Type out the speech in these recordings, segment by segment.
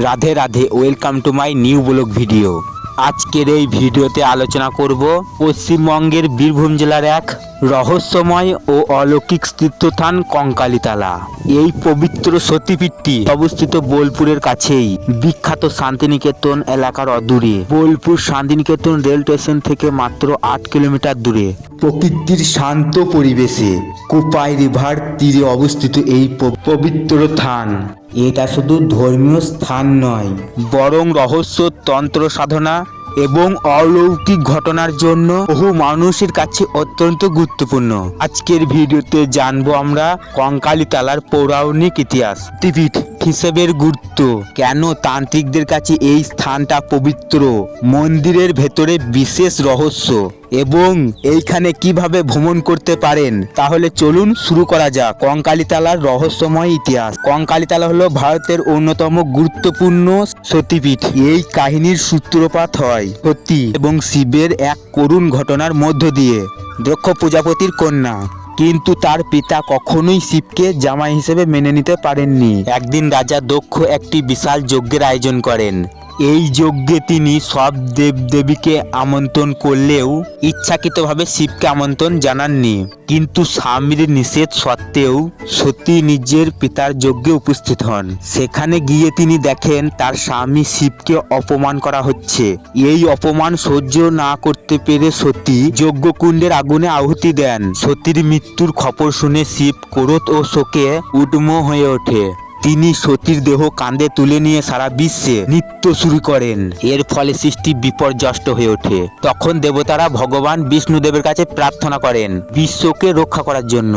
Radhe Radhe, welcome to my new blog video. আজকের এই ভিডিওতে আলোচনা করব পশ্চিমবঙ্গের বীরভূম জেলার এক রহস্যময় ও অলৌকিক তীর্থস্থান কঙ্কালীতলা। এই পবিত্র সতীপীঠটি অবস্থিত বোলপুরের কাছেই বিখ্যাত শান্তিনিকেতন এলাকার অদূরে। বোলপুর শান্তিনিকেতন রেল স্টেশন থেকে মাত্র 8 কিলোমিটার দূরে প্রকৃতির শান্ত পরিবেশে কোপাই রিভার তীরে অবস্থিত এই পবিত্র স্থান। এটা শুধু ধর্মীয় স্থান নয়, বরং রহস্য, তন্ত্র সাধনা এবং অলৌকিক ঘটনার জন্য বহু মানুষের কাছে অত্যন্ত গুরুত্বপূর্ণ। আজকের ভিডিওতে জানবো আমরা কঙ্কালীতলার পৌরাণিক ইতিহাস, সতীপীঠ হিসেবের গুরুত্ব, কেন তান্ত্রিকদের কাছে এই স্থানটা পবিত্র, মন্দিরের ভেতরে বিশেষ রহস্য এবং এইখানে কিভাবে ভ্রমণ করতে পারেন। তাহলে চলুন শুরু করা যাক কঙ্কালীতলার রহস্যময় ইতিহাস। কঙ্কালীতলা হলো ভারতের অন্যতম গুরুত্বপূর্ণ সতীপীঠ। এই কাহিনীর সূত্রপাত হয় সতী এবং শিবের এক করুণ ঘটনার মধ্য দিয়ে। দক্ষ প্রজাপতির কন্যা, কিন্তু তার পিতা কখনোই শিবকে জামাই হিসেবে মেনে নিতে পারেননি। একদিন রাজা দক্ষ একটি বিশাল যজ্ঞের আয়োজন করেন। এই যজ্ঞে তিনি সব দেবদেবীকে আমন্ত্রণ করলেও ইচ্ছাকৃতভাবে শিবকে আমন্ত্রণ জানাননি। কিন্তু স্বামীর নিষেধ সত্ত্বেও সতী নিজের পিতার যজ্ঞে উপস্থিত হন। সেখানে গিয়ে তিনি দেখেন তার স্বামী শিবকে অপমান করা হচ্ছে। এই অপমান সহ্য না করতে পেরে সতী যজ্ঞকুণ্ডের আগুনে আহুতি দেন। সতীর মৃত্যুর খবর শুনে শিব ক্রোধ ও শোকে উদ্যম হয়ে ওঠে। তিনি সতীর দেহ কাঁধে তুলে নিয়ে সারা বিশ্বে নৃত্য শুরু করেন। এর ফলে সৃষ্টি বিপর্যস্ত হয়ে ওঠে। তখন দেবতারা ভগবান বিষ্ণুদেবের কাছে প্রার্থনা করেন বিশ্বকে রক্ষা করার জন্য।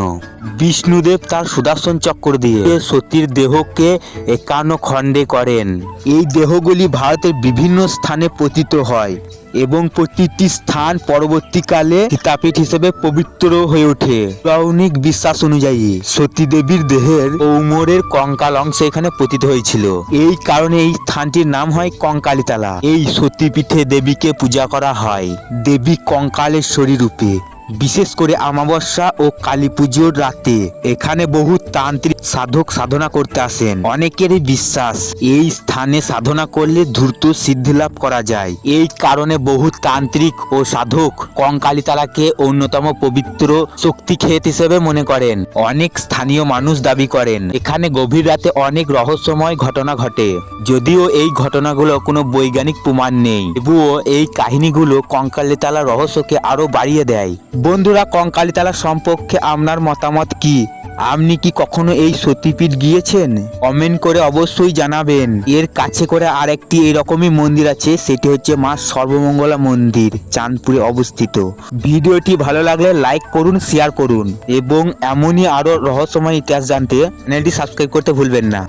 বিষ্ণুদেব তার সুদর্শন চক্র দিয়ে সতীর দেহকে 51 খণ্ডে করেন। এই দেহগুলি ভারতের বিভিন্ন স্থানে পতিত হয় এবং প্রতিটি স্থান পরবর্তীকালে সীতাপীঠ হিসেবে পবিত্র হয়ে ওঠে। পৌরাণিক বিশ্বাস অনুযায়ী সতী দেবীর দেহের কোমরের কঙ্কাল অংশ এখানে পতিত হয়েছিল। এই কারণে এই স্থানটির নাম হয় কঙ্কালীতলা। এই সতীপীঠে দেবীকে পূজা করা হয় দেবী কঙ্কালেশ্বরী রূপে। বিশেষ করে অমাবস্যা ও কালী পুজোর রাতে এখানে বহু তান্ত্রিক সাধক সাধনা করতে আসেন। অনেকেরই বিশ্বাস এই স্থানে সাধনা করলে দ্রুত সিদ্ধি লাভ করা যায়। এই কারণে বহু তান্ত্রিক ও সাধক কঙ্কালীতলাকে অন্যতম পবিত্র শক্তিক্ষেত্র হিসেবে মনে করেন। অনেক স্থানীয় মানুষ দাবি করেন এখানে গভীর রাতে অনেক রহস্যময় ঘটনা ঘটে। যদিও এই ঘটনাগুলো কোনো বৈজ্ঞানিক প্রমাণ নেই, তবুও এই কাহিনীগুলো কঙ্কালীতলার রহস্যকে আরো বাড়িয়ে দেয়। বন্ধুরা, কঙ্কালীতলা সম্পর্কে আপনার মতামত কি? আপনি কি কখনো এই সতীপীঠ গিয়েছেন? কমেন্ট করে অবশ্যই জানাবেন। এর কাছে করে আরেকটি এরকমই মন্দির আছে, সেটি হচ্ছে মা সর্বমঙ্গলা মন্দির, চাঁদপুরে অবস্থিত। ভিডিওটি ভালো লাগলে লাইক করুন, শেয়ার করুন এবং এমনই আরো রহস্যময় ইতিহাস জানতে চ্যানেলটি সাবস্ক্রাইব করতে ভুলবেন না।